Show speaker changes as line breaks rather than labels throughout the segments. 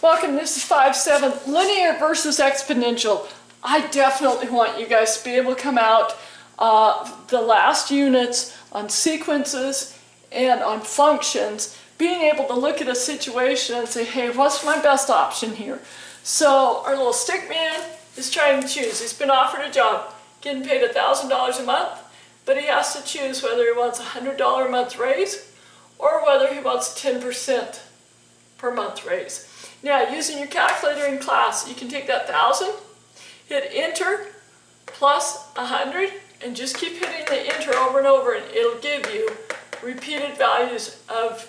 Welcome, this is 5-7, linear versus exponential. I definitely want you guys to be able to come out the last units on sequences and on functions, being able to look at a situation and say, hey, what's my best option here? So our little stick man is trying to choose. He's been offered a job, getting paid $1,000 a month, but he has to choose whether he wants a $100 a month raise or whether he wants 10% per month raise. Now, using your calculator in class, you can take that 1,000, hit enter, plus 100, and just keep hitting the enter over and over, and it'll give you repeated values of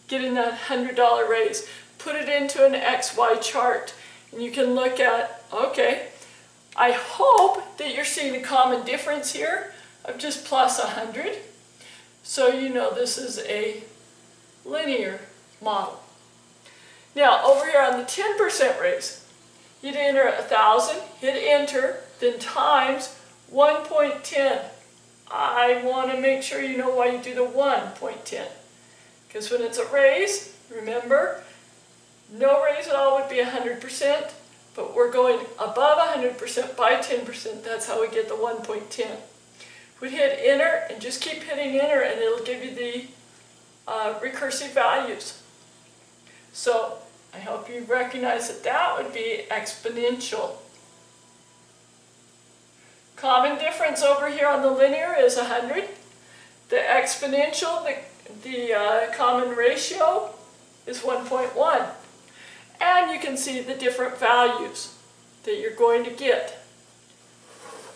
getting that $100 raise. Put it into an XY chart, and you can look at, okay, I hope that you're seeing a common difference here of just plus 100. So you know this is a linear model. Now, over here on the 10% raise, you'd enter 1,000, hit enter, then times 1.10. I want to make sure you know why you do the 1.10. Because when it's a raise, remember, no raise at all would be 100%, but we're going above 100% by 10%. That's how we get the 1.10. We'd hit enter and just keep hitting enter, and it'll give you the recursive values. So I hope you recognize that that would be exponential. Common difference over here on the linear is 100. The exponential, the common ratio is 1.1. And you can see the different values that you're going to get.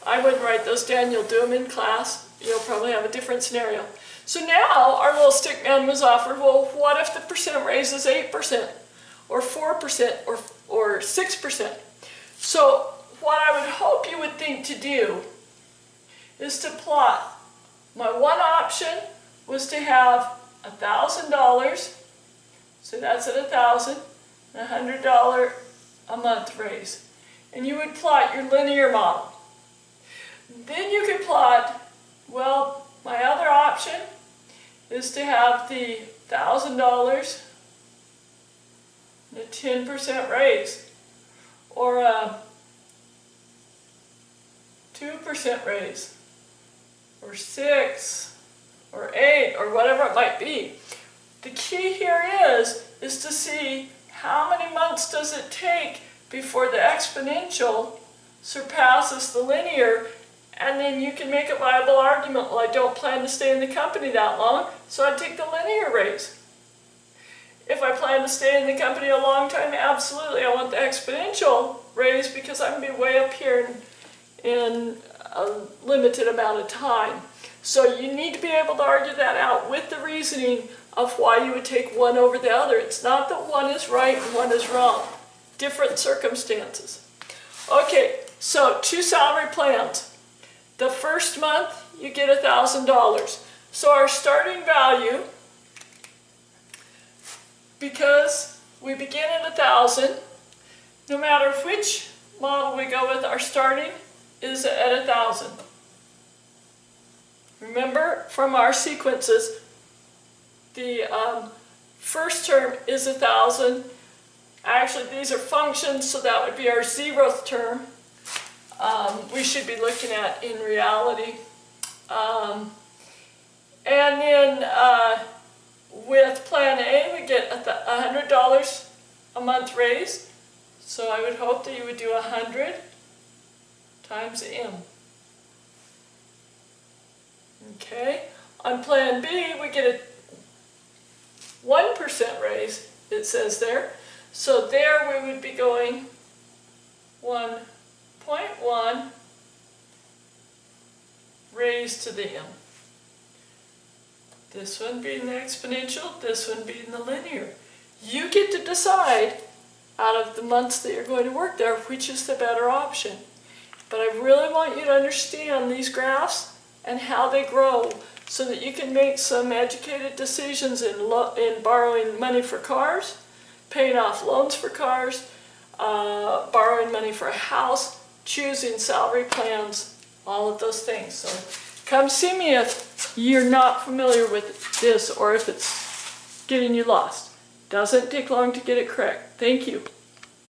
I wouldn't write those down, you'll do them in class. You'll probably have a different scenario. So now our little stick man was offered, well, what if the percent raise is 8%? Or 4% or 6%. So what I would hope you would think to do is to plot. My one option was to have $1,000, so that's at 1,000, and $100 a month raise. And you would plot your linear model. Then you could plot, well, my other option is to have the $1,000 a 10% raise, or a 2% raise, or 6, or 8, or whatever it might be. The key here is to see how many months does it take before the exponential surpasses the linear, and then you can make a viable argument, well, I don't plan to stay in the company that long, so I'd take the linear raise. If I plan to stay in the company a long time, absolutely, I want the exponential raise because I'm going to be way up here in a limited amount of time. So you need to be able to argue that out with the reasoning of why you would take one over the other. It's not that one is right and one is wrong. Different circumstances. Okay, so 2 salary plans. The first month, you get $1,000. So our starting value, because we begin at 1,000, no matter which model we go with, our starting is at 1,000. Remember from our sequences, the first term is 1,000. Actually, these are functions, so that would be our 0th term. We should be looking at in reality. And then with plan A, we get $100 a month raise. So I would hope that you would do 100 times M. Okay. On plan B, we get a 1% raise, it says there. So there we would be going 1.1 raised to the M. This one being the exponential, this one being the linear. You get to decide out of the months that you're going to work there which is the better option. But I really want you to understand these graphs and how they grow so that you can make some educated decisions in borrowing money for cars, paying off loans for cars, borrowing money for a house, choosing salary plans, all of those things. So come see me if you're not familiar with this or if it's getting you lost. Doesn't take long to get it correct. Thank you.